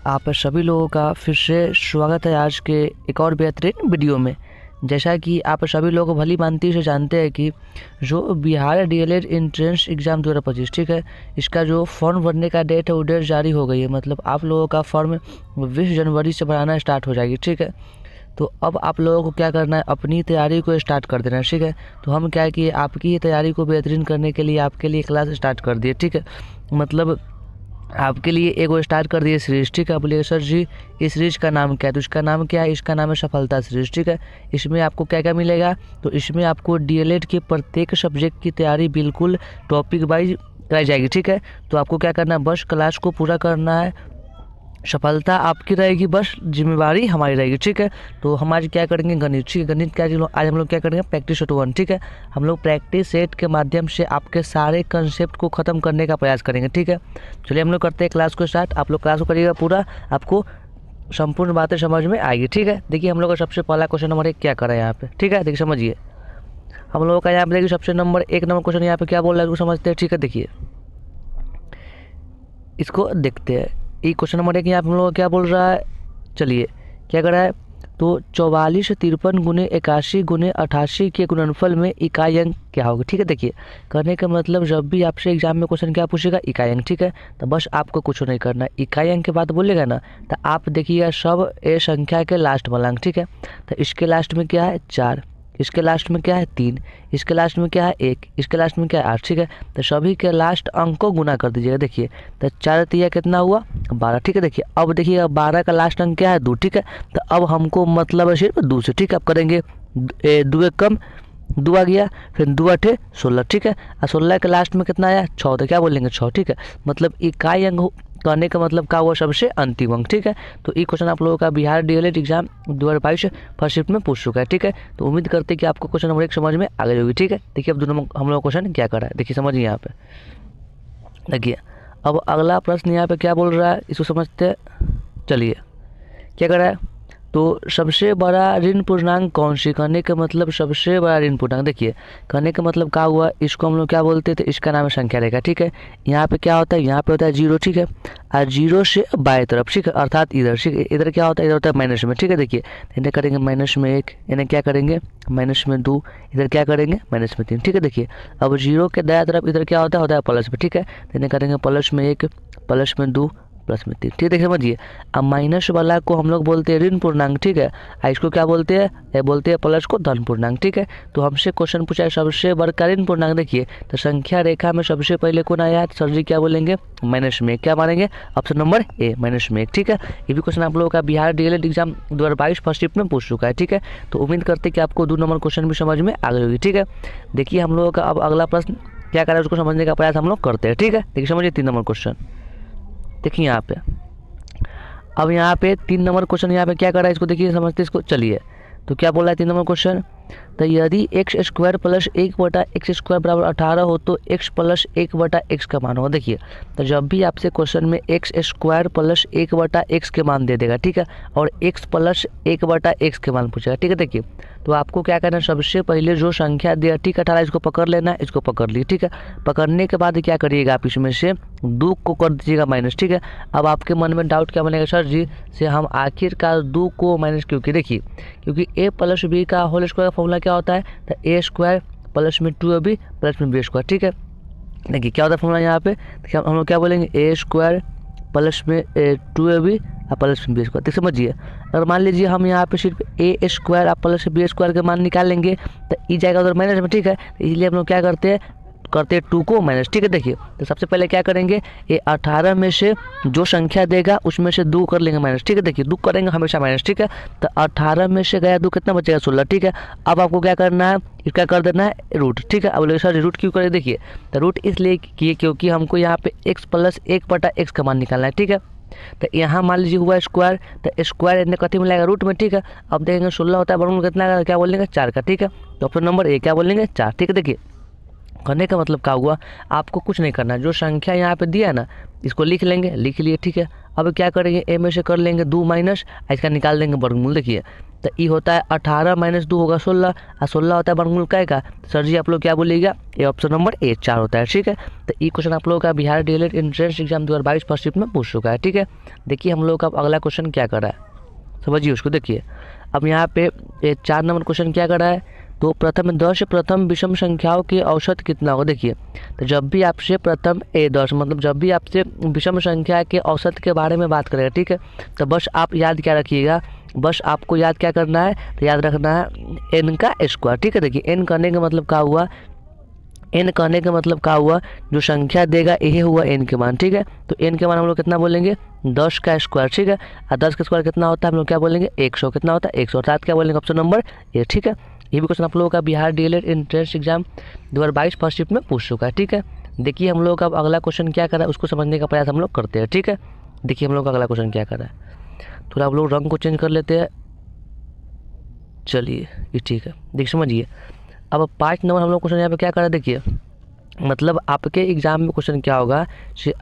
आप सभी लोगों का फिर से स्वागत है आज के एक और बेहतरीन वीडियो में। जैसा कि आप सभी लोग भली भांति से जानते हैं कि जो बिहार डीएलएड एंट्रेंस एग्ज़ाम 2025 ठीक है, इसका जो फॉर्म भरने का डेट है वो डेट जारी हो गई है। मतलब आप लोगों का फॉर्म 20 जनवरी से भराना स्टार्ट हो जाएगी। ठीक है, तो अब आप लोगों को क्या करना है, अपनी तैयारी को स्टार्ट कर देना है। ठीक है, तो हम क्या है कि आपकी ही तैयारी को बेहतरीन करने के लिए आपके लिए क्लास स्टार्ट कर दिए। ठीक है, मतलब आपके लिए एक वो स्टार्ट कर दिए सीरीज। ठीक है, बोलिए सर जी इस सीरीज का नाम क्या है? तो इसका नाम क्या है? इसका नाम है सफलता सीरीज। ठीक है, इसमें आपको क्या क्या मिलेगा? तो इसमें आपको डीएलएड के प्रत्येक सब्जेक्ट की तैयारी बिल्कुल टॉपिक वाइज कराई जाएगी। ठीक है, तो आपको क्या करना है, बस क्लास को पूरा करना है। सफलता आपकी रहेगी, बस जिम्मेवारी हमारी रहेगी। ठीक है, तो हम आज क्या करेंगे, गणित। ठीक है, गणित क्या आज हम लोग क्या करेंगे, प्रैक्टिस सेट 1। ठीक है, हम लोग प्रैक्टिस सेट के माध्यम से आपके सारे कंसेप्ट को ख़त्म करने का प्रयास करेंगे। ठीक है, चलिए हम लोग करते हैं क्लास को स्टार्ट। आप लोग क्लास को करिएगा पूरा, आपको संपूर्ण बातें समझ में आएगी। ठीक है, देखिए हम लोग का सबसे पहला क्वेश्चन नंबर 1 क्या करा है यहाँ पे। ठीक है, देखिए समझिए हम लोगों का यहाँ पे देखिए सबसे एक नंबर क्वेश्चन यहाँ पे क्या बोल रहा है उसको समझते हैं। ठीक है, देखिए इसको देखते हैं। ये क्वेश्चन नंबर 1 यहाँ पे हम लोग क्या बोल रहा है, चलिए क्या कर रहा है। तो 44 53 गुने 81 गुने 88 के गुणनफल में इकाई अंक क्या होगा। ठीक है, देखिए करने का मतलब जब भी आपसे एग्जाम में क्वेश्चन क्या पूछेगा, इकाई अंक। ठीक है, तो बस आपको कुछ नहीं करना, इकाई अंक के बाद बोलेगा ना तो आप देखिएगा सब ए संख्या के लास्ट वाला अंक। ठीक है, तो इसके लास्ट में क्या है 4, इसके लास्ट में क्या है 3, इसके लास्ट में क्या है 1, इसके लास्ट में क्या है 8। ठीक है, तो सभी के लास्ट अंक को गुना कर दीजिएगा। देखिए तो 4 तिया कितना हुआ 12। ठीक है, देखिए अब देखिए 12 का लास्ट अंक क्या है 2। ठीक है, तो अब हमको मतलब है सिर्फ 2 से। ठीक है, अब करेंगे 2 एक कम 2 आ गया, फिर 2 8 16। ठीक है, और 16 के लास्ट में कितना आया 6, तो क्या बोलेंगे 6। ठीक है, मतलब इकाई अंक कहने का मतलब क्या हुआ, सबसे अंतिम अंक। ठीक है, तो ये क्वेश्चन आप लोगों का Bihar DElEd exam 2022 first shift में पूछ चुका है। ठीक है, तो उम्मीद करते हैं कि आपको क्वेश्चन नंबर 1 समझ में आ गई होगी। ठीक है, देखिए अब दोनों हम लोग क्वेश्चन क्या कर रहा है, देखिए समझिए यहाँ पे। देखिए अब अगला प्रश्न यहाँ पे क्या बोल रहा है, इसको समझते हैं। चलिए क्या कर रहा है, तो सबसे बड़ा ऋण पूर्णांक कौन सी, कहने का मतलब सबसे बड़ा ऋण पूर्णांक। देखिए कहने का मतलब क्या हुआ, इसको हम लोग क्या बोलते थे, इसका नाम है संख्या रेखा। ठीक है, यहाँ पे क्या होता है, यहाँ पे होता है 0। ठीक है, और 0 से बाएं तरफ। ठीक है, अर्थात इधर। ठीक है, इधर क्या होता है, इधर होता है माइनस में। ठीक है, देखिए इन्हें करेंगे -1, इन्हें क्या करेंगे -2, इधर क्या करेंगे -3। ठीक है, देखिए अब 0 के दाएं तरफ इधर क्या होता है प्लस में। ठीक है, इन्हें करेंगे +1 +2 +3। ठीक है, देखिए समझिए। अब माइनस वाला को हम लोग बोलते हैं ऋण पूर्णांक। ठीक है, इसको क्या बोलते हैं, ये बोलते हैं प्लस को धन पूर्णांक। ठीक है, तो हमसे क्वेश्चन पूछा है सबसे बड़का ऋण पूर्णांक। देखिए तो संख्या रेखा में सबसे पहले कौन आया, सर जी क्या बोलेंगे -1, क्या मानेंगे ऑप्शन नंबर ए -1। ठीक है, ये भी क्वेश्चन आप लोगों का Bihar DElEd exam 2022 first shift में पूछ चुका है। ठीक है, तो उम्मीद करते हैं कि आपको 2 नंबर क्वेश्चन भी समझ में आ गई होगी। ठीक है, देखिए हम लोगों का अब अगला प्रश्न क्या करें उसको समझने का प्रयास हम लोग करते हैं। ठीक है, देखिए समझिए 3 नंबर क्वेश्चन। देखिए यहाँ पे अब यहाँ पे 3 नंबर क्वेश्चन यहाँ पे क्या कर रहा है, इसको देखिए समझते इसको। चलिए तो क्या बोला है 3 नंबर क्वेश्चन, तो यदि x² + 1/x² बराबर 18 हो तो x + 1/x का मान हो। देखिए तो जब भी आपसे क्वेश्चन में x² + 1/x के मान दे देगा, ठीक है, और x + 1/x के मान पूछेगा। ठीक है, देखिए तो आपको क्या करना है, सबसे पहले जो संख्या दिया, ठीक है 18, इसको पकड़ लेना है, इसको पकड़ लिए। ठीक है, पकड़ने के बाद क्या करिएगा, आप इसमें से 2 को कर दीजिएगा माइनस। ठीक है, अब आपके मन में डाउट क्या बनेगा, सर जी से हम आखिरकार 2 को माइनस क्यों किए। देखिए क्योंकि a + b का होल स्क्वायर का फॉर्मूला क्या होता है, तो a² + 2ab + b²। ठीक है, देखिए क्या होता है फॉर्मूला यहाँ पे, देखिए हम लोग क्या बोलेंगे a² + 2ab + b²। तो समझिए अगर मान लीजिए हम यहाँ पे सिर्फ a² + b² के मान निकाल लेंगे तो ई जाएगा उधर माइनस में। ठीक है, इसलिए हम लोग क्या करते हैं 2 को माइनस। ठीक है, देखिए तो सबसे पहले क्या करेंगे, ये 18 में से जो संख्या देगा उसमें से 2 कर लेंगे माइनस। ठीक है, देखिए 2 करेंगे हमेशा माइनस। ठीक है, तो 18 में से गया 2 कितना बचेगा 16। ठीक है, अब आपको क्या करना है, इसका कर देना है रूट। ठीक है, अब बोले सर रूट क्यों करें, देखिए तो रूट इसलिए किए क्योंकि हमको यहाँ पे x + 1/x का मान निकालना है। ठीक है, तो यहाँ मान लीजिए हुआ स्क्वायर, तो स्क्वायर इतने कथी में लाएगा रूट में। ठीक है, अब देखेंगे 16 होता है वर्गमूल कितना, क्या बोलेंगे 4 का। ठीक है, तो ऑप्शन नंबर ए क्या बोलेंगे 4। ठीक है, देखिए करने का मतलब क्या हुआ, आपको कुछ नहीं करना, जो संख्या यहाँ पे दिया है ना इसको लिख लेंगे, लिख लिए। ठीक है, अब क्या करेंगे, ए में से कर लेंगे 2 माइनस, इसका निकाल देंगे वर्गमूल। देखिए तो ई होता है 18 माइनस 2 होगा 16, और 16 होता है वर्गमूल काय का। तो सर जी आप लोग क्या बोलिएगा, ये ऑप्शन नंबर ए 4 होता है। ठीक है, तो ये क्वेश्चन आप लोगों का Bihar DElEd entrance exam 2022 first shift में पूछ चुका है। ठीक है, देखिए हम लोग का अगला क्वेश्चन क्या कर रहा है, समझिए उसको। देखिए अब यहाँ पे 4 नंबर क्वेश्चन क्या कर रहा है, तो प्रथम 10 प्रथम विषम संख्याओं के औसत कितना होगा। देखिए तो जब भी आपसे प्रथम 10 मतलब जब भी आपसे विषम संख्या के औसत के बारे में बात करेगा, ठीक है, तो बस आप याद क्या रखिएगा, बस आपको याद क्या करना है, तो याद रखना है एन का स्क्वायर। ठीक है, देखिए एन करने का मतलब क्या हुआ, एन कहने का मतलब क्या हुआ, जो संख्या देगा यही हुआ एन के मान। ठीक है, तो एन के मान हम लोग कितना बोलेंगे, 10 का स्क्वायर। ठीक है, और 10 का स्क्वायर कितना होता है, हम लोग क्या बोलेंगे 100, कितना होता है 100, अर्थात क्या बोलेंगे ऑप्शन नंबर ए। ठीक है, ये भी क्वेश्चन आप लोगों का Bihar DElEd entrance exam 2022 first shift में पूछ चुका है। ठीक है, देखिए हम लोग का अगला क्वेश्चन क्या करा है उसको समझने का प्रयास हम लोग करते हैं। ठीक है, देखिए हम लोग का अगला क्वेश्चन क्या करा है, थोड़ा हम लोग रंग को चेंज कर लेते हैं। चलिए ये ठीक है, देखिए समझिए। अब 5 नंबर हम लोग क्वेश्चन यहाँ पे क्या करा, देखिए मतलब आपके एग्जाम में क्वेश्चन क्या होगा,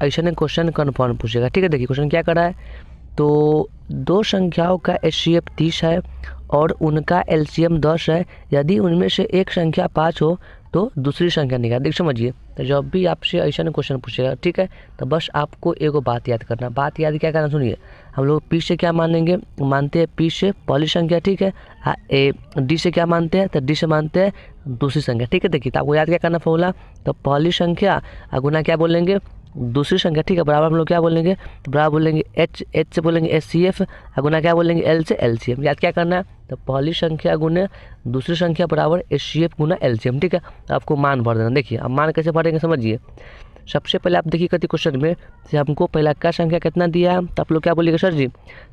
ऐसा क्वेश्चन कन्फर्म पूछेगा। ठीक है, देखिए क्वेश्चन क्या करा है, तो दो संख्याओं का एचसीएफ 30 है और उनका एलसीएम 10 है, यदि उनमें से एक संख्या 5 हो तो दूसरी संख्या निकाल। देख समझिए, तो जब भी आपसे ऐसा क्वेश्चन पूछेगा, ठीक है, तो बस आपको एगो बात याद करना, बात याद क्या करना, सुनिए। हम लोग पी से क्या मानेंगे, मानते हैं पी से पहली संख्या। ठीक है, डी से क्या मानते हैं, तो डी से मानते हैं दूसरी संख्या। ठीक है, देखिए तो आपको याद क्या करना फॉर्मूला, तो पहली संख्या गुना क्या बोलेंगे दूसरी संख्या। ठीक है, बराबर हम लोग क्या बोलेंगे, तो बराबर बोलेंगे एच से बोलेंगे एचसीएफ, गुना क्या बोलेंगे एल से एलसीएम। याद क्या करना है, तो पहली संख्या गुने दूसरी संख्या बराबर एचसीएफ गुना एलसीएम। ठीक है, तो आपको मान भर देना। देखिए अब मान कैसे भरेंगे समझिए। सबसे पहले आप देखिए कति क्वेश्चन में से हमको पहला का संख्या कितना दिया है, तो आप लोग क्या बोलिएगा सर जी,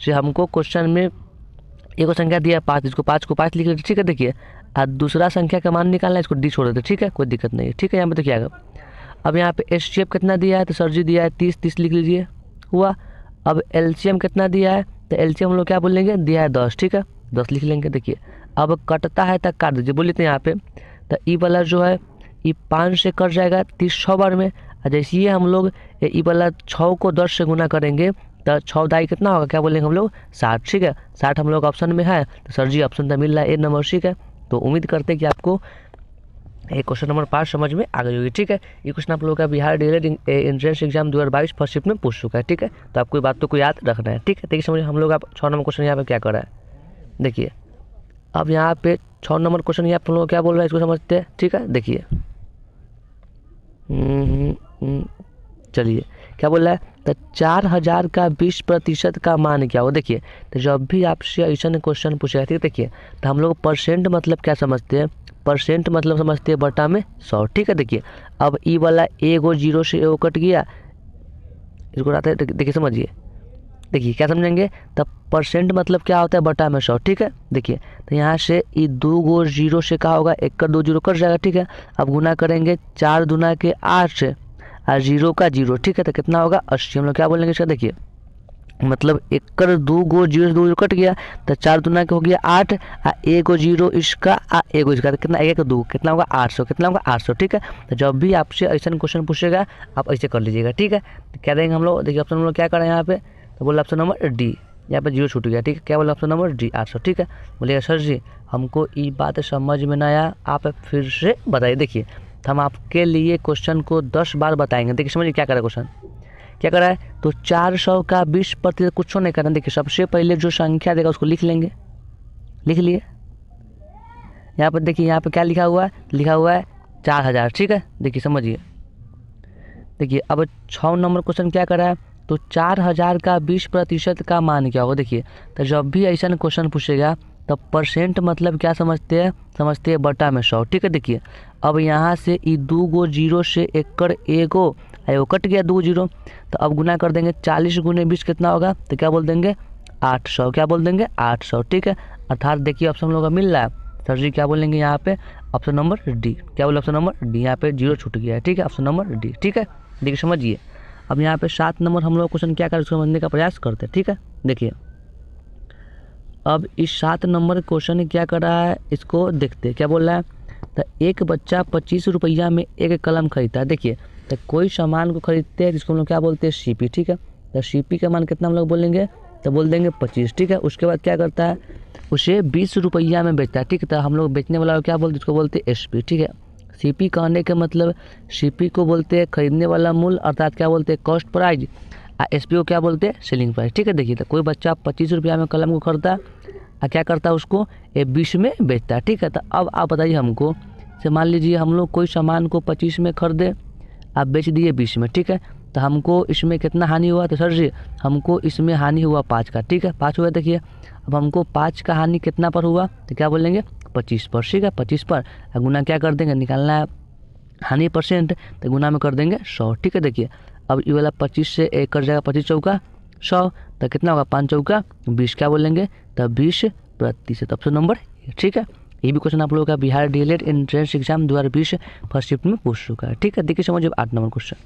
से हमको क्वेश्चन में एक संख्या दिया है 5, इसको 5 को 5 लिख लेते। ठीक है, देखिए और दूसरा संख्या का मान निकालना है, इसको डी छोड़ देते। ठीक है, कोई दिक्कत नहीं है। ठीक है, यहाँ पे देखिए आगे अब यहाँ पे एचसीएफ कितना दिया है, तो सर जी दिया है 30 लिख लीजिए हुआ। अब एलसीएम कितना दिया है, तो एलसीएम हम लोग क्या बोलेंगे, दिया है 10। ठीक है, 10 लिख लेंगे। देखिए अब कटता है तक काट दीजिए, बोलिए तो यहाँ पे तो ई वाला जो है ई 5 से कट जाएगा 30 6 बार में, और जैसे ही हम लोग ई वाला 6 को 10 से गुना करेंगे तो 6 दाई कितना होगा, क्या बोलेंगे हम लोग 60। ठीक है, 60 हम लोग ऑप्शन में है, तो सर जी ऑप्शन तो मिल रहा है ए नंबर। ठीक है, तो उम्मीद करते हैं कि आपको ये क्वेश्चन नंबर 5 समझ में आ गई होगी। ठीक है, ये क्वेश्चन आप लोगों का Bihar DElEd entrance exam 2022 first shift में पूछ चुका है। ठीक है, तो आपको ये बात तो को याद रखना है। ठीक है, देखिए समझिए हम लोग आप 6 नंबर क्वेश्चन यहाँ पे क्या कर रहा है, देखिए अब यहाँ पे 6 नंबर क्वेश्चन यहाँ पर लोग क्या बोल रहा है इसको समझते हैं। ठीक है, देखिए चलिए क्या बोल रहा है, तो 4000 का 20% का मान क्या हो। देखिए तो जब भी आपसे ऐसा क्वेश्चन पूछेगा, ठीक है, देखिए तो हम लोग परसेंट मतलब क्या समझते हैं, परसेंट मतलब समझते हैं बटा में 100। ठीक है, देखिए अब ई वाला एगो 0 से एगो कट गया, इसको रहता है देखिए समझिए, देखिए क्या समझेंगे, तब परसेंट मतलब क्या होता है बटा में 100। ठीक है, देखिए तो यहाँ से ई 2 गो 0 से क्या होगा, 1 का 2 0 कट जाएगा। ठीक है, अब गुना करेंगे 4 दूना के 8 से और 0 का 0। ठीक है, तो कितना होगा 80। हम लोग क्या बोलेंगे इसका, देखिए मतलब 1 कर 2 गो 0 2 कट गया, तो 4 दूना के हो गया 8 और 1 गो 0 इसका एगो इसका, तो कितना 1 2 कितना होगा 800, कितना होगा 800। ठीक है, तो जब भी आपसे ऐसा क्वेश्चन पूछेगा आप ऐसे कर लीजिएगा। ठीक है, तो क्या देंगे हम लोग, देखिए ऑप्शन हम लोग क्या करें यहाँ पे, तो बोला ऑप्शन नंबर डी, यहाँ पे 0 छूट गया। ठीक है, क्या बोला ऑप्शन नंबर डी 800। ठीक है, बोलिएगा सर जी हमको ये बात समझ में ना आया, आप फिर से बताइए। देखिए तो हम आपके लिए क्वेश्चन को 10 बार बताएंगे। देखिए समझिए क्या करा क्वेश्चन, क्या करा है, तो 400 का 20% कुछ नहीं करना। देखिए सबसे पहले जो संख्या देगा उसको लिख लेंगे, लिख लिए यहाँ पर। देखिए यहाँ पे क्या लिखा हुआ है, लिखा हुआ है 4000। ठीक है, देखिए समझिए, देखिए अब 6 नंबर क्वेश्चन क्या करा है, तो 4000 का 20% का मान क्या होगा। देखिए तो जब भी ऐसा क्वेश्चन पूछेगा तब परसेंट मतलब क्या समझते हैं बटा में 100। ठीक है, देखिए अब यहाँ से ई 2 गो 0 से 1 कर एगो आयो कट गया 2 0, तो अब गुना कर देंगे 40 गुने 20 कितना होगा, तो क्या बोल देंगे 800, क्या बोल देंगे 800। ठीक है, अर्थात देखिए ऑप्शन हम लोग का मिल रहा है, सर जी क्या बोलेंगे यहाँ पे ऑप्शन नंबर डी, क्या बोले ऑप्शन नंबर डी, यहाँ पे 0 छूट गया है। ठीक है, ऑप्शन नंबर डी। ठीक है, देखिए समझिए। अब यहाँ पे 7 नंबर हम लोग क्वेश्चन क्या करें उसको समझने का प्रयास करते हैं। ठीक है, देखिए अब इस 7 नंबर क्वेश्चन क्या कर रहा है इसको देखते हैं, क्या बोल रहा है, तो एक बच्चा 25 रुपया में एक कलम खरीदता है। देखिए तो कोई सामान को खरीदते हैं जिसको हम लोग क्या बोलते हैं सीपी। ठीक है, तो सीपी का मान कितना हम लोग बोलेंगे तो बोल देंगे 25, ठीक है। उसके बाद क्या करता है, उसे 20 रुपया में बेचता है, ठीक है। तो हम लोग बेचने वाला को क्या बोलते हैं, उसको बोलते हैं SP, ठीक है। CP कहने के मतलब CP को बोलते हैं खरीदने वाला मूल्य, अर्थात क्या बोलते हैं कॉस्ट प्राइस। SP को क्या बोलते हैं सेलिंग प्राइस, ठीक है। देखिए तो कोई बच्चा 25 रुपया में कलम को खरीदता है, क्या करता है उसको 20 में बेचता है, ठीक है। तो अब आप बताइए हमको, से मान लीजिए हम लोग कोई सामान को 25 में खरीदे, आप बेच दिए 20 में, ठीक है। तो हमको इसमें कितना हानि हुआ, तो सर जी हमको इसमें हानि हुआ 5 का, ठीक है। 5 हुआ, देखिए अब हमको 5 का हानि कितना पर हुआ, तो क्या बोलेंगे 25 पर, ठीक है। 25 पर गुना क्या कर देंगे, निकालना है हानि %, तो गुना में कर देंगे 100, ठीक है। देखिए अब ये वाला 25 से 1 कट जाएगा, 25 चौका 100, तो कितना होगा 5 चौका 20, क्या बोलेंगे तब 20%, ऑप्शन नंबर, ठीक है। ये भी क्वेश्चन आप लोगों का Bihar DLED entrance exam 2020 first shift में पूछ चुका है, ठीक है। देखिए समझिए 8 नंबर क्वेश्चन,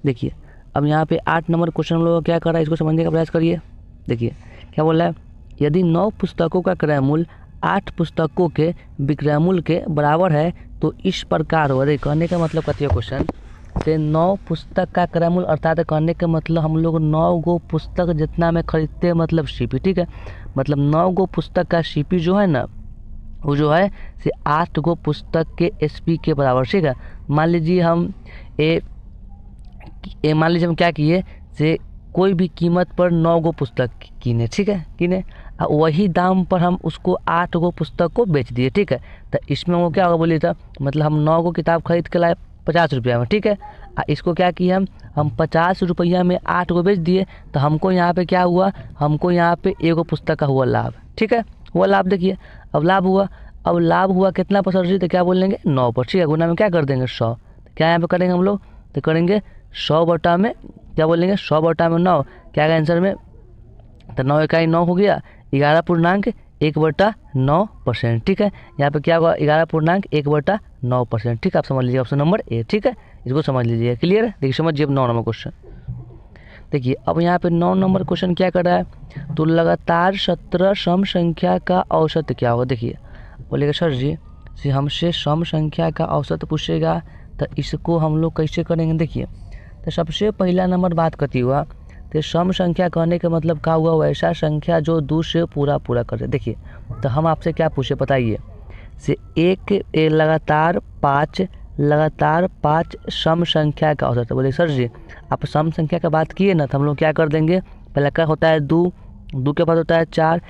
देखिए अब यहाँ पे 8 नंबर क्वेश्चन हम लोग क्या कर रहा है, इसको समझने का प्रयास करिए। देखिए क्या बोला है, यदि 9 पुस्तकों का क्रय मूल्य 8 पुस्तकों के विक्रय मूल्य के बराबर है तो इस प्रकार हो। देखिए कहने का मतलब कहती है क्वेश्चन से 9 पुस्तक का क्रय मूल्य, अर्थात कहने का मतलब हम लोग 9 गो पुस्तक जितना में खरीदते हैं मतलब CP, ठीक है। मतलब 9 गो पुस्तक का CP जो है ना, वो जो है से 8 गो पुस्तक के SP के बराबर, ठीक है। मान लीजिए हम मान लीजिए हम क्या किए, से कोई भी कीमत पर 9 गो पुस्तक कीने, ठीक है, कीने वही दाम पर हम उसको 8 गो पुस्तक को बेच दिए, ठीक है। तो इसमें वो क्या होगा बोलिए, था मतलब हम 9 गो किताब खरीद के लाए 50 रुपया में, ठीक है। इसको क्या किए हम 50 रुपया में 8 गो बेच दिए, तो हमको यहाँ पे क्या हुआ, हमको यहाँ पे 1 गो पुस्तक का हुआ लाभ, ठीक है, हुआ लाभ। देखिए अब लाभ हुआ, अब लाभ हुआ कितना % तो क्या बोलेंगे 9 पर, ठीक है। गुना में क्या कर देंगे 100, क्या यहाँ पे करेंगे हम लोग, तो करेंगे 100 बटा में क्या बोलेंगे 100 बटा में 9, क्या आएगा आंसर में, तो 9 इकाई 9 हो गया 11.1/9%, ठीक है। यहाँ पे क्या होगा 11.1/9%, ठीक है। आप समझ लीजिए ऑप्शन नंबर A, ठीक है। इसको समझ लीजिए, क्लियर है। देखिए समझिए 9 नंबर क्वेश्चन, देखिए अब यहाँ पे 9 नंबर क्वेश्चन क्या कर रहा है, तो लगातार 17 सम संख्या का औसत क्या होगा। देखिए बोलेगा सर जी से हमसे सम संख्या का औसत पूछेगा, तो इसको हम लोग कैसे करेंगे। देखिए तो सबसे पहला नंबर बात करती हुआ, तो सम संख्या कहने का मतलब क्या हुआ, वैसा संख्या जो 2 से पूरा करे। देखिए तो हम आपसे क्या पूछे बताइए, से लगातार 5 सम संख्या का औसत। बोले सर जी आप सम संख्या का बात किए ना, तो हम लोग क्या कर देंगे, पहले क्या होता है 2 के बाद होता है 4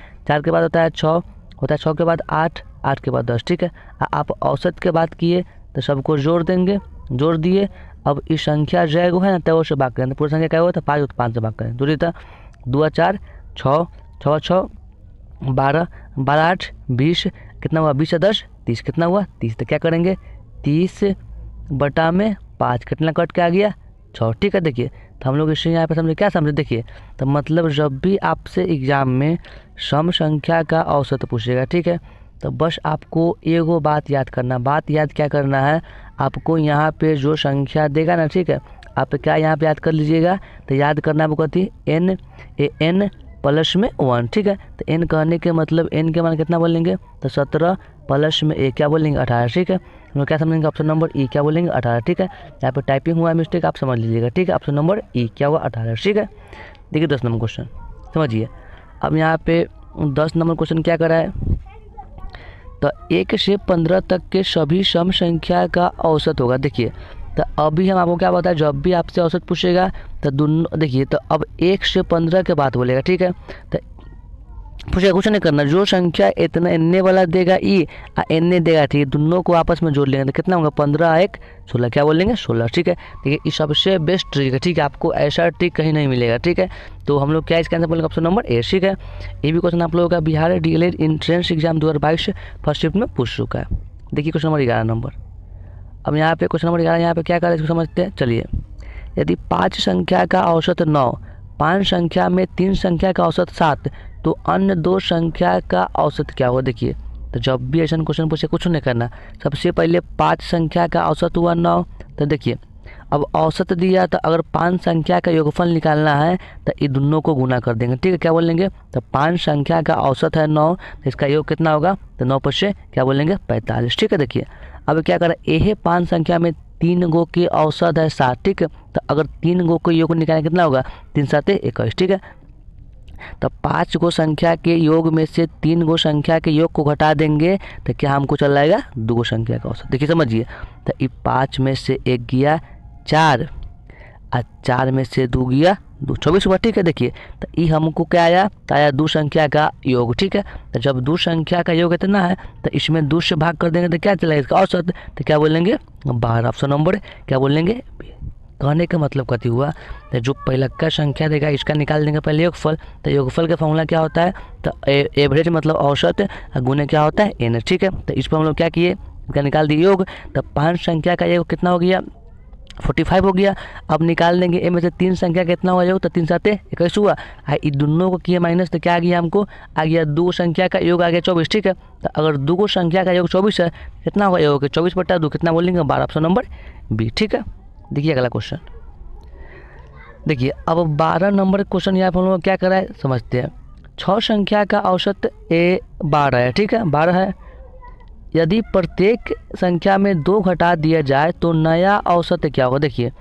के बाद होता है 6 6 के बाद 8 के बाद 10, ठीक है। आप औसत के बात किए तो सबको जोड़ देंगे, जोड़ दिए, अब इस संख्या जय गो है ना, तो से भाग करें, तो पूरी संख्या क्या हुआ था 5 5 से भाग करें, दूरी था 2 4 6 6 6 12 12 8 20, कितना हुआ 20 से 10 30, कितना हुआ 30। तो क्या करेंगे 30 बटा में 5, कितना कट के आ गया 6, ठीक है। देखिए तो हम लोग इससे यहाँ पे समझे, क्या समझे, देखिए तो मतलब जब भी आपसे एग्जाम में सम संख्या का औसत पूछेगा, ठीक है, तो बस आपको एगो बात याद करना, बात याद क्या करना है आपको, यहाँ पे जो संख्या देगा ना, ठीक है, आप क्या यहाँ पे याद कर लीजिएगा, तो याद करना आपको कहती n प्लस में 1, ठीक है। तो n कहने के मतलब n के मान कितना बोलेंगे, तो 17 प्लस में 1 क्या बोलेंगे 18, ठीक है। हम लोग क्या समझेंगे ऑप्शन नंबर E क्या बोलेंगे 18, ठीक है। यहाँ पे टाइपिंग हुआ है मिस्टेक, आप समझ लीजिएगा, ठीक है। ऑप्शन नंबर E क्या हुआ 18, ठीक है। देखिए 10 नंबर क्वेश्चन समझिए, अब यहाँ पे 10 नंबर क्वेश्चन क्या करा है, तो 1 से 15 तक के सभी सम संख्या का औसत होगा। देखिए तो अभी हम आपको क्या बताएं, जब भी आपसे औसत पूछेगा तो दोनों, देखिए तो अब 1 से 15 के बात बोलेगा, ठीक है। तो पूछेगा कुछ नहीं करना, जो संख्या इतना एन वाला देगा ई और एन देगा, ठीक है, दोनों को आपस में जोड़ लेंगे तो कितना होगा 15 1 16, क्या बोलेंगे 16, ठीक है। देखिए ये सबसे बेस्ट ट्रिक है, ठीक है, आपको ऐसा ट्रिक कहीं नहीं मिलेगा, ठीक है। तो हम लोग क्या इसका आंसर बोलेंगे ऑप्शन नंबर A, ठीक है। ये भी क्वेश्चन आप लोगों का Bihar DLED entrance exam 2022 first shift में पूछ चुका है। देखिए क्वेश्चन नंबर 11 नंबर, अब यहाँ पे क्वेश्चन नंबर 11 यहाँ पे क्या करें इसको समझते हैं, चलिए। यदि 5 संख्या का औसत 9, 5 संख्या में 3 संख्या का औसत 7, तो अन्य 2 संख्या का औसत क्या होगा। देखिए तो जब भी ऐसा क्वेश्चन पूछे कुछ नहीं करना, सबसे पहले 5 संख्या का औसत हुआ 9, तो देखिए अब औसत दिया, तो अगर 5 संख्या का योगफल निकालना है तो ये दोनों को गुना कर देंगे, ठीक है। क्या बोलेंगे, तो 5 संख्या का औसत है 9, तो इसका योग कितना होगा, तो 9 पर से क्या बोलेंगे 45, ठीक है। देखिए अब क्या करें, यह 5 संख्या में 3 गो की औसत है 7, ठीक है। तो अगर 3 गो को योग निकालें कितना होगा 3 7 21, ठीक है। तो 5 गो संख्या के योग में से 3 गो संख्या के योग को घटा देंगे तो क्या हमको चल जाएगा 2 गो संख्या का औसत। देखिए समझिए, तो ये 5 में से 1 गया 4 और 4 में से 2 गया 2, 24 हुआ। ठीक है, देखिए तो ये हमको क्या आया, तो आया 2 संख्या का योग। ठीक है, तो जब 2 संख्या का योग इतना है तो इसमें 2 से भाग कर देंगे तो क्या चलेगा इसका औसत, तो क्या बोलेंगे 12। ऑप्शन नंबर क्या बोलेंगे। कहने का मतलब कथी हुआ, तो जो पहला का संख्या देगा इसका निकाल देंगे पहले योगफल। तो योगफल का फॉर्मूला क्या होता है, तो एवरेज मतलब औसत गुने क्या होता है एन। ठीक है, तो इस पर हम लोग क्या किए, इसका निकाल दिए योग। तो 5 संख्या का योग कितना हो गया 45 हो गया। अब निकाल देंगे ए में से 3 संख्या कितना हुआ योग, तो 3 7 21 हुआ। इन दोनों को किए माइनस तो क्या आ गया हमको, आ गया 2 संख्या का योग आ गया 24। ठीक है, तो अगर 2 संख्या का योग 24 है कितना हुआ योग 24/2 कितना बोलेंगे 12। Option number B. ठीक है, देखिए अगला क्वेश्चन। देखिए अब 12 नंबर क्वेश्चन यहाँ पर हम लोग क्या करा है समझते हैं। 6 संख्या का औसत 12 है। ठीक है, 12 है। यदि प्रत्येक संख्या में 2 घटा दिया जाए तो नया औसत क्या होगा। देखिए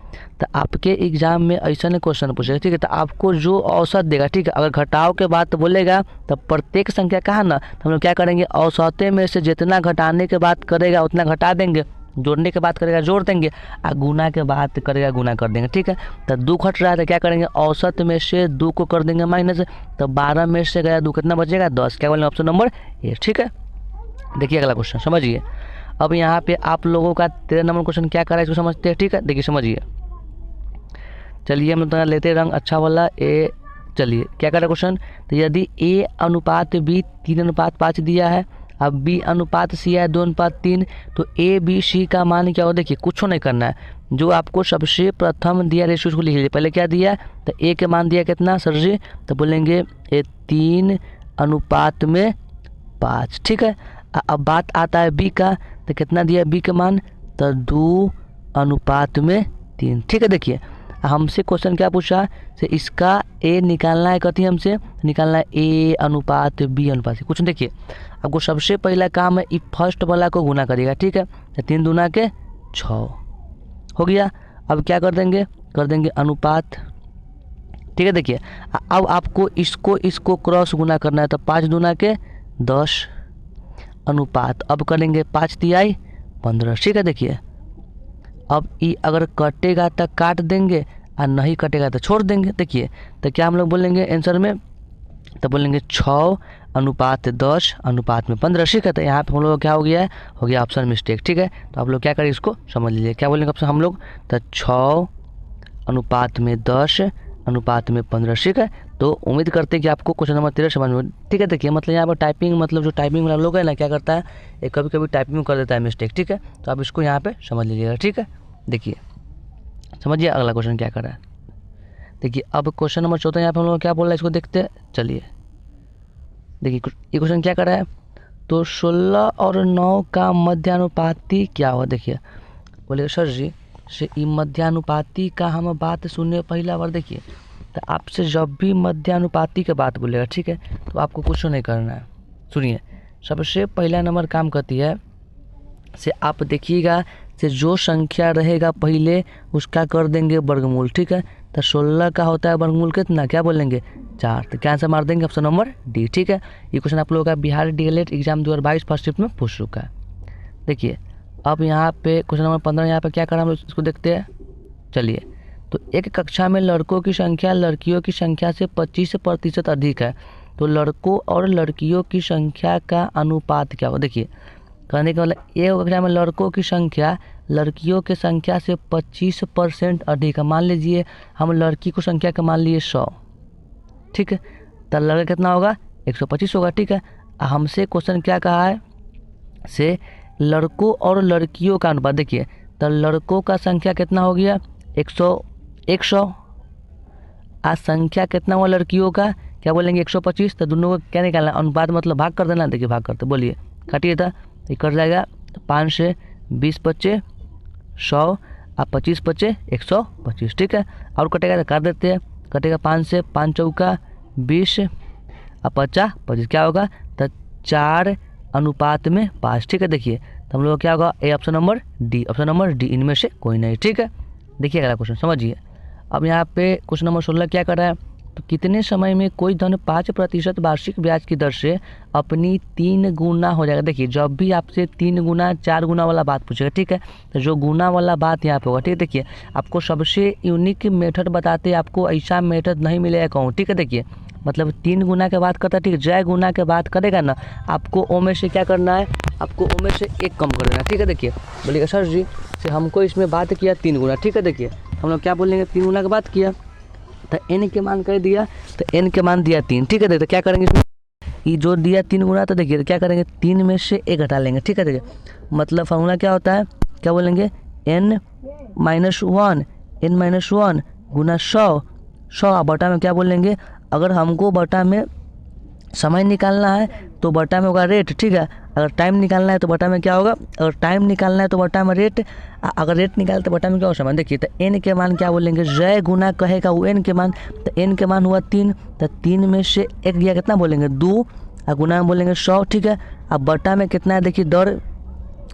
तो आपके एग्जाम में ऐसा क्वेश्चन पूछेगा। ठीक है, तो आपको जो औसत देगा, ठीक है, अगर घटाव के बाद बोलेगा तो प्रत्येक संख्या कहा ना, तो हम लोग क्या करेंगे औसते में से जितना घटाने के बाद करेगा उतना घटा देंगे, जोड़ने के बाद करेगा जोड़ देंगे, और गुना के बाद करेगा गुना कर देंगे। ठीक है, तो 2 घट रहा है तो क्या करेंगे औसत में से 2 को कर देंगे माइनस, तो 12 में से गया 2 कितना बचेगा 10। क्या बोलेंगे ऑप्शन नंबर ए। ठीक है, देखिए अगला क्वेश्चन समझिए। अब यहाँ पे आप लोगों का 13 नंबर क्वेश्चन क्या कर रहा है इसको समझते हैं। ठीक है, देखिए समझिए। चलिए हम लोग लेते हैं रंग अच्छा वाला ए। चलिए क्या कर रहा है क्वेश्चन, तो यदि ए अनुपात बी 3:5 दिया है, अब बी अनुपात सी है 2:3, तो ए बी सी का मान क्या हो। देखिए कुछ नहीं करना है, जो आपको सबसे प्रथम दिया रेशियो उसको लिख लीजिए। पहले क्या दिया, तो ए के मान दिया कितना सर जी, तो बोलेंगे ए 3:5। ठीक है, अब बात आता है बी का, तो कितना दिया बी का मान, तो 2:3। ठीक है, देखिए हमसे क्वेश्चन क्या पूछा, से इसका ए निकालना है, कथी हमसे निकालना है ए अनुपात बी अनुपात सी। कुछ देखिए आपको सबसे पहला काम है फर्स्ट वाला को गुना करिएगा। ठीक है, तो 3 दूना के 6 हो गया। अब क्या कर देंगे अनुपात। ठीक है, देखिए अब आपको इसको क्रॉस गुना करना है, तो 5 दूना के 10 अनुपात। अब करेंगे 5 तिहाई 15। ठीक है, देखिए अब ये अगर कटेगा तो काट देंगे और नहीं कटेगा तो छोड़ देंगे। देखिए तो क्या हम लोग बोलेंगे आंसर में, तो बोलेंगे 6:10 अनुपात में 15। ठीक है, तो यहाँ पे हम लोग क्या हो गया है, हो गया ऑप्शन मिस्टेक। ठीक है, तो आप लोग क्या करें इसको समझ लीजिए। क्या बोलेंगे ऑप्शन हम लोग, तो 6:10 अनुपात में 15। ठीक है, तो उम्मीद करते हैं कि आपको क्वेश्चन नंबर 13 समझ में। ठीक है, देखिए मतलब यहाँ पर टाइपिंग मतलब जो टाइपिंग वाला लोग है ना क्या करता है, ये कभी कभी टाइपिंग कर देता है मिस्टेक। ठीक है, तो आप इसको यहाँ पे समझ लीजिएगा। ठीक है, देखिए समझिए अगला क्वेश्चन क्या कर रहा है। देखिए अब क्वेश्चन नंबर 14 यहाँ पर हम लोग क्या बोल रहा है इसको देखते हैं। चलिए देखिए ये क्वेश्चन क्या कर रहा है, तो 16 और 9 का मध्यानुपाती क्या हुआ। देखिए बोले सर जी से ये मध्यानुपाती का हम बात सुनने पहला बार। देखिए तो आपसे जब भी मध्यानुपाती की बात बोलेगा, ठीक है, तो आपको कुछ नहीं करना है। सुनिए सबसे पहला नंबर काम करती है से आप देखिएगा से जो संख्या रहेगा पहले उसका कर देंगे वर्गमूल। ठीक है, तो 16 का होता है वर्गमूल कितना, क्या बोलेंगे 4, तो क्या आंसर मार देंगे ऑप्शन नंबर डी। ठीक है, ये क्वेश्चन आप लोगों का Bihar DElEd exam 2022 first shift में पूछ चुका है। देखिए अब यहाँ पे क्वेश्चन नंबर 15 यहाँ पे क्या करा हम लोग इसको देखते हैं। चलिए तो एक कक्षा में लड़कों की संख्या लड़कियों की संख्या से 25% अधिक है, तो लड़कों और लड़कियों की संख्या का अनुपात क्या हो। देखिए कहने का मतलब एक कक्षा में लड़कों की संख्या लड़कियों की संख्या से 25% अधिक है। मान लीजिए हम लड़की को संख्या का मान लिए 100, ठीक है, तो लड़का कितना होगा 125 होगा। ठीक है, हमसे क्वेश्चन क्या कहा है से लड़कों और लड़कियों का अनुपात। देखिए तो लड़कों का संख्या कितना हो गया 100 आज संख्या कितना हुआ लड़कियों का, क्या बोलेंगे 125, तो दोनों को क्या निकालना अनुपात मतलब भाग कर देना। देखिए भाग करते बोलिए काटिए था ये कर जाएगा 5 से 20 बच्चे 100 और 25 बच्चे 125। ठीक है, और कटेगा तो काट देते हैं, कटेगा 5 से 5 चौका 20 और 50 25 क्या होगा तो 4:5। ठीक है, देखिए तो हम लोग क्या होगा A option number D, option number D इनमें से कोई नहीं। ठीक है, देखिए अगला क्वेश्चन समझिए। अब यहाँ पे क्वेश्चन नंबर 16 क्या कर रहा है, तो कितने समय में कोई धन 5% वार्षिक ब्याज की दर से अपनी 3 गुना हो जाएगा। देखिए जब भी आपसे 3 गुना 4 गुना वाला बात पूछेगा, ठीक है, तो जो गुना वाला बात यहाँ पे होगा, ठीक है। देखिए आपको सबसे यूनिक मेथड बताते, आपको ऐसा मेथड नहीं मिलेगा कहूँ, ठीक है। देखिए मतलब 3 गुना के बात करता है, ठीक है, जय गुना के बात करेगा ना, आपको ओ में से क्या करना है, आपको ओ में से 1 कम कर देना, ठीक है। देखिए बोलिएगा सर जी से हमको इसमें बात किया 3 गुना, ठीक है। देखिए हम लोग क्या बोलेंगे, 3 गुना की बात किया तो n के मान कर दिया, तो n के मान दिया 3, ठीक है। देखिए क्या करेंगे इसमें, ये जो दिया 3 गुना, तो देखिए तो क्या करेंगे, 3 में से 1 हटा लेंगे, ठीक है। देखिए मतलब फार्मूला क्या होता है, क्या बोलेंगे, n माइनस वन गुना 100 बटा में क्या बोलेंगे, अगर हमको बटा में समय निकालना है तो बटा में होगा रेट, ठीक है। अगर टाइम निकालना है तो बटा में क्या होगा, अगर टाइम निकालना है तो बटा में रेट, अगर रेट निकालते तो बटा में क्या होगा समय। देखिए तो n के मान क्या बोलेंगे, जय गुना कहेगा वो n के मान, तो n के मान हुआ 3, तो 3 में से 1 गया कितना बोलेंगे 2, और गुना में बोलेंगे 100, ठीक है। अब बटा में कितना है, देखिए दर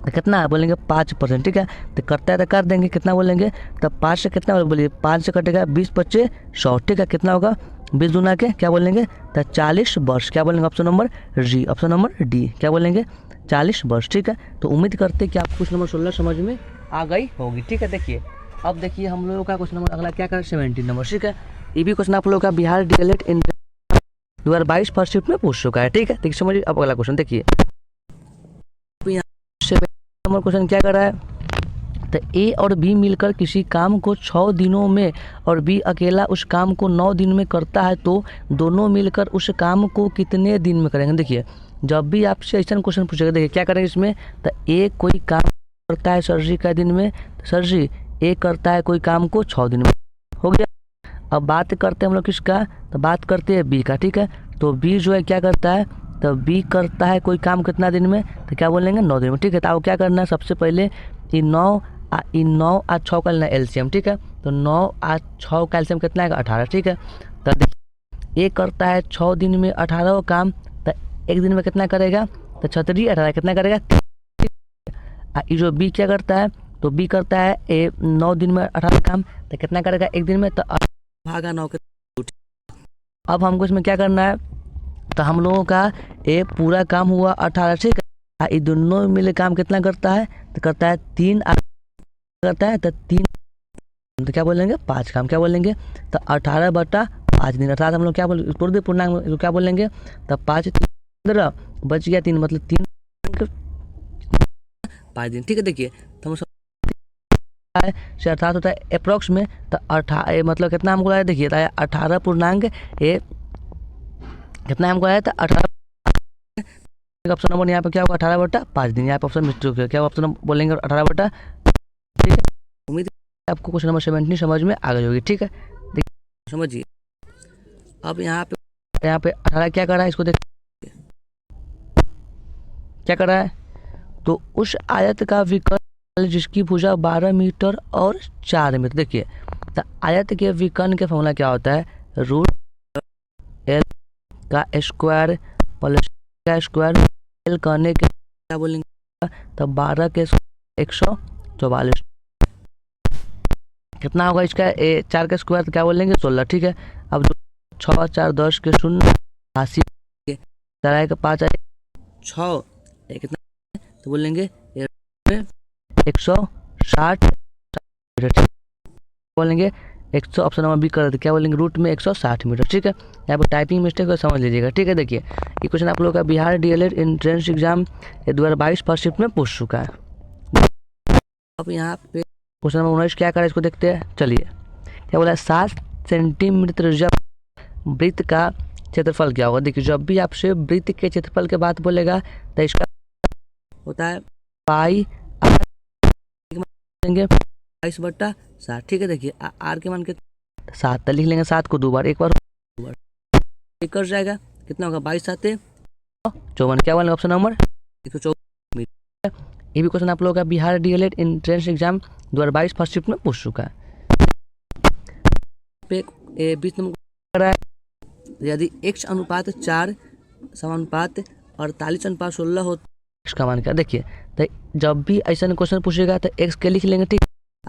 कितना है बोलेंगे 5%, ठीक है। तो करता है तो कर देंगे, कितना बोलेंगे, तो 5 से कितना बोलिए, 5 से कटेगा 20 25 100, ठीक है। कितना होगा 20 गुना के क्या बोलेंगे, तो 40 वर्ष, क्या बोलेंगे, option number D, option number D, क्या बोलेंगे 40 वर्ष, ठीक है। तो उम्मीद करते हैं कि आपको क्वेश्चन नंबर 16 समझ में आ गई होगी, ठीक है। देखिए अब देखिए हम लोगों का क्वेश्चन नंबर अगला क्या कर 17 नंबर, ठीक है। ये भी क्वेश्चन आप लोगों का बिहार डीएलएड इन 2022 फर्स्ट शिफ्ट में पूछ चुका है, ठीक है। देखिए समझिए अब अगला क्वेश्चन देखिए, नंबर क्वेश्चन क्या कर रहा है, तो ए और बी मिलकर किसी काम को 6 दिनों में और बी अकेला उस काम को 9 दिन में करता है, तो दोनों मिलकर उस काम को कितने दिन में करेंगे। देखिए जब भी आपसे ऐसा क्वेश्चन पूछेगा, देखिए क्या करेंगे इसमें, तो ए कोई काम करता है सर जी का दिन में, तो सर जी ए करता है कोई काम को 6 दिन में, हो गया। अब बात करते हैं हम लोग किसका, तो बात करते हैं बी का, ठीक है। तो बी जो है क्या करता है, तो बी करता है कोई काम कितना दिन में, तो क्या बोलेंगे 9 दिन में, ठीक है। तो आपको क्या करना है, सबसे पहले ये 9 और 6 का लेना एलसीएम, ठीक है। तो 9 और 6 का एलसीएम कितना है 18, ठीक है। तो देखिए एक करता है 6 दिन में 18 काम, तो 1 दिन में कितना करेगा, तो 36 18 कितना करेगा, ये जो बी क्या करता है, तो बी करता है 9 दिन में 18 काम, तो कितना करेगा 1 दिन में, तो भागा 9 के। अब हमको इसमें क्या करना है, तो हम लोगों का ये पूरा काम हुआ 18, ठीक है। ये दोनों मिले काम कितना करता है, तो करता है 3 करता है, तो 3 तो क्या बोलेंगे 5 काम, क्या बोलेंगे, तो 18 बटा 5 दिन, अर्थात हम लोग क्या बोल पूर्ण पूर्णांक क्या बोलेंगे, तो 5 15 बच गया 3, मतलब 3 5 दिन, ठीक है। देखिए तो हम से अर्थात होता है अप्रोक्स में, तो 18 मतलब कितना हमको आया, देखिए 18 पूर्णांक ये कितना हमको आया था 18, ऑप्शन नंबर यहाँ पे क्या होगा 18 बटा 5 दिन, यहाँ पे ऑप्शन मिस्टेक है, क्या ऑप्शन बोलेंगे 18 बटा, ठीक है। उम्मीद है आपको क्वेश्चन नंबर 17 समझ में आ गई होगी, ठीक है। देखिए समझिए अब यहाँ पे 18 क्या कर रहा है, इसको देखिए क्या कर रहा है, तो उस आयत का विकर्ण जिसकी भुजा 12 मीटर और 4 मीटर, देखिए तो आयत के विकर्ण के फॉर्मूला क्या होता है, रूट एल का स्क्वायर प्लस का स्क्वायर, एल करने के क्या बोलेंगे, तो 12 के 144 कितना होगा इसका, 4 का स्क्वायर तो क्या बोलेंगे 16, ठीक है। अब 6 4 10 के 0 80 4 का 5 6 कितना, तो बोलेंगे 160 बोलेंगे 100, ऑप्शन नंबर बी कर देते, क्या बोलेंगे रूट में 160 मीटर, ठीक है। यहाँ पर टाइपिंग मिस्टेक को समझ लीजिएगा, ठीक है। देखिए ये क्वेश्चन आप लोगों का Bihar DElEd entrance exam 2022 first shift में पूछ चुका है। अब यहाँ पे क्वेश्चन नंबर 19 क्या करें, इसको देखते हैं, चलिए क्या बोला है, 7 सेंटीमीटर जब वृत्त का क्षेत्रफल क्या होगा। देखिए जब भी आपसे वृत्त के क्षेत्रफल के बात बोलेगा तो इसका होता है पाई 22/7, ठीक है। देखिए आर के मान के 7 लिख लेंगे, 7 को 2 बार, एक बार एक कर जाएगा, कितना होगा 22 7 54, क्या बोलेंगे ऑप्शन नंबर 154। ये भी क्वेश्चन आप लोगों का Bihar DElEd entrance exam 2022 first shift में पूछ चुका है। 20 नंबर है, यदि x अनुपात 4 समानुपात 48 अनुपात 16 हो x का मान क्या, देखिए तो जब भी ऐसा क्वेश्चन पूछेगा तो x के लिख लेंगे, ठीक।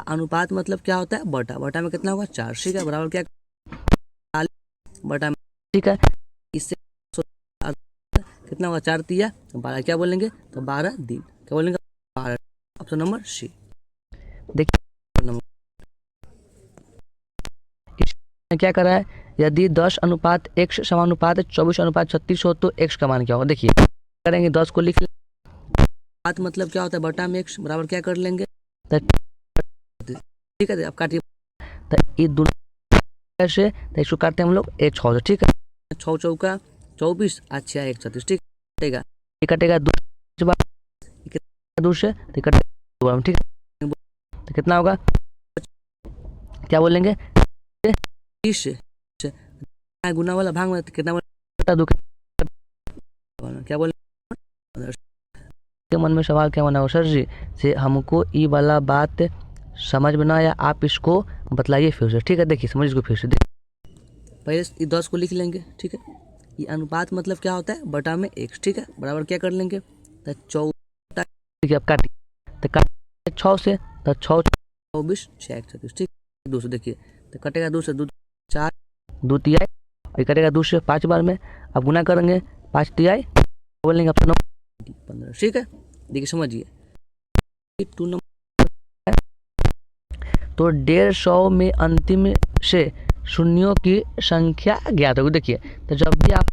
अनुपात मतलब क्या होता है, बटा, बटा में कितना होगा 4, ठीक है, बराबर क्या बटा में, ठीक है। इससे कितना होगा, 4 तिया 12, क्या बोलेंगे तो 12 दिन, क्या बोलेंगे 12। Option number C. देखिए क्या करा है, यदि 10:1 समानुपात 24:36 हो तो x का मान क्या होगा। देखिए करेंगे 10 को लिख बात मतलब क्या होता है, बटा में x बराबर क्या कर लेंगे, ठीक है। अब काटिए तो ये दोनों कैसे, तो इसको काटते हैं हम लोग 6 से, ठीक है। 6 चौका 24, अच्छा 1 36, ठीक कटेगा, ये कटेगा 2 से, तो कटेगा 2, ठीक है। तो कितना होगा, क्या बोलेंगे 30 गुना वाला भाग में कितना बटा 2, क्या बोले के मन में सवाल क्या बना हो, सर जी से हमको ये वाला बात समझ में ना आया, आप इसको बतलाइए फिर से, ठीक है। देखिए समझ इसको फिर से, पहले ये 10 को लिख लेंगे, ठीक है। ये अनुपात मतलब क्या होता है, बटा में x, ठीक है, बराबर क्या कर लेंगे तो 14, ठीक है। अब काटिए तो काटिए 6 से, तो 6 24 6 36, ठीक है। 2 से देखिए तो कटेगा 2 से 2 4 2 तिहाई, और कटेगा 2 से 5 बार में, अब गुना करेंगे 5 तिहाई, बोलेंगे अपना 15, ठीक है। देखिए समझिए 2 नंबर तो 150 में अंतिम से शून्यों की संख्या ज्ञात होगी। देखिए तो जब भी आप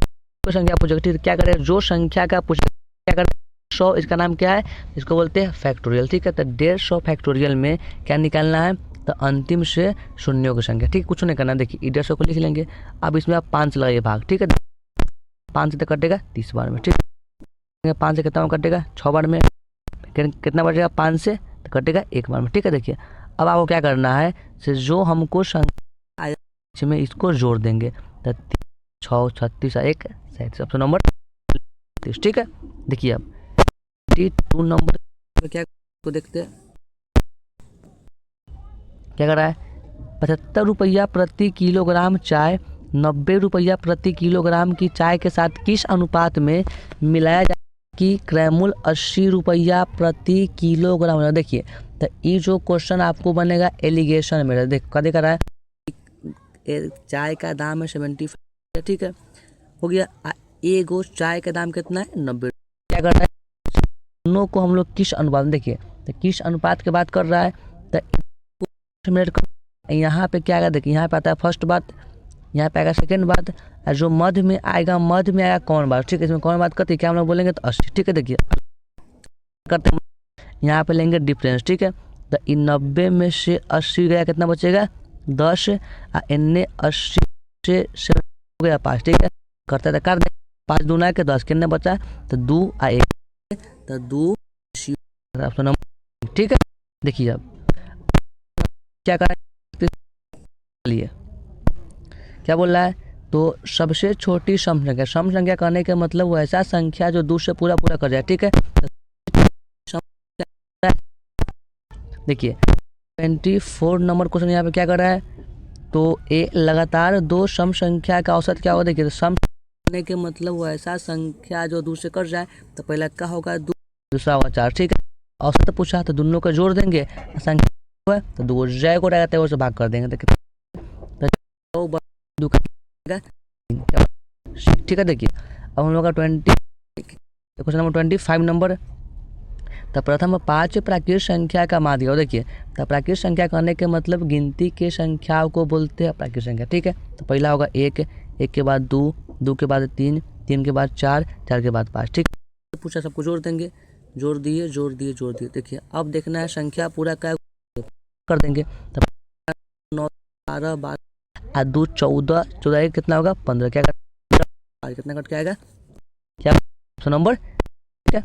संख्या पूछेगा, क्या करें, जो संख्या का पूछ क्या करें 100, इसका नाम क्या है, इसको बोलते हैं फैक्टोरियल, ठीक है। तो 150 फैक्टोरियल में क्या निकालना है, तो अंतिम से शून्यों की संख्या, ठीक, कुछ नहीं करना। देखिए 150 को लिख लेंगे, अब इसमें आप 5 लगाइए भाग, ठीक है। 5 से तो कटेगा 30 बार में, ठीक है। 5 से कितना कटेगा 6 बार में, कितना बचेगा 5 से तो कटेगा 1 बार में, ठीक है। देखिए अब आपको क्या करना है, जो हमको संख्या में इसको जोड़ देंगे, तो 6 36 1 37, ऑप्शन नंबर 30, ठीक है। देखिए अब 2 नंबर क्या को देखते हैं, क्या कर रहा है, 75 रुपया प्रति किलोग्राम चाय 90 रुपया प्रति किलोग्राम की चाय के साथ किस अनुपात में मिलाया जाए कि क्रैमुल 80 रुपया प्रति किलोग्राम। देखिए तो ये जो क्वेश्चन आपको बनेगा एलिगेशन में, देख क्या दिखा रहा है, चाय का दाम है 75, ठीक है, हो गया। एगो चाय का दाम कितना है 90, क्या कर रहा है, दोनों को हम लोग किस अनुपात में, देखिए तो किस अनुपात की बात कर रहा है, तो मिनट यहाँ पे क्या आएगा, देखिए यहाँ पे आता है फर्स्ट बात, यहाँ पे आएगा सेकेंड बात, और जो मध्य में आएगा कौन बात, ठीक है। इसमें कौन बात करते हैं, क्या हम लोग बोलेंगे तो 80, ठीक है। देखिए करते हैं, यहाँ पे लेंगे डिफरेंस, ठीक है। तो 90 में से 80 गया, कितना बचेगा 10, इन्ने 80 से हो गया 5, ठीक है। करते थे कर दे 5 दूना के 10, कितने बचा तो 2 1, तो 2 ऑप्शन नंबर, ठीक है। देखिए अब क्या करें, क्या बोल रहा है, तो सबसे छोटी सम संख्या करने का मतलब वो ऐसा संख्या जो 2 से पूरा कर जाए, ठीक है। देखिए 24 नंबर क्वेश्चन यहाँ पे क्या कर रहा है, तो ए लगातार 2 सम संख्या का औसत क्या होगा। देखिए तो सम करने के मतलब वो ऐसा संख्या जो 2 से कट जाए, तो पहला क्या होगा 2, दूसरा होगा 4, ठीक है। औसत पूछा तो दोनों का जोड़ देंगे, संख्या है तो 2 जय को रहेगा तो भाग कर देंगे, ठीक है। देखिए अब हम लोग का क्वेश्चन नंबर 25 नंबर, तो प्रथम 5 प्राकृतिक संख्या का मान दिया। देखिए तो प्राकृतिक संख्या करने के मतलब गिनती के संख्याओं को बोलते हैं प्राकृतिक संख्या, ठीक है। तो पहला होगा 1, 1 के बाद 2, 2 के बाद 3, 3 के बाद 4, 4 के बाद 5, ठीक है। पूछा सबको जोड़ देंगे, जोड़ दिए। देखिए अब देखना है संख्या पूरा क्या कर देंगे, तो 9 12 12 2 14 14 कितना होगा 15, क्या कितना कट के आएगा, क्या ऑप्शन नंबर, ठीक है।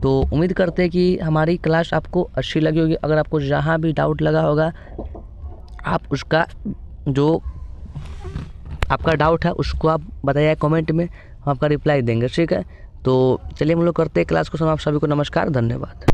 तो उम्मीद करते हैं कि हमारी क्लास आपको अच्छी लगी होगी। अगर आपको जहाँ भी डाउट लगा होगा, आप उसका जो आपका डाउट है उसको आप बताइए कमेंट में, हम आपका रिप्लाई देंगे, ठीक है। तो चलिए हम लोग करते हैं क्लास को समाप्त। सभी को नमस्कार, धन्यवाद।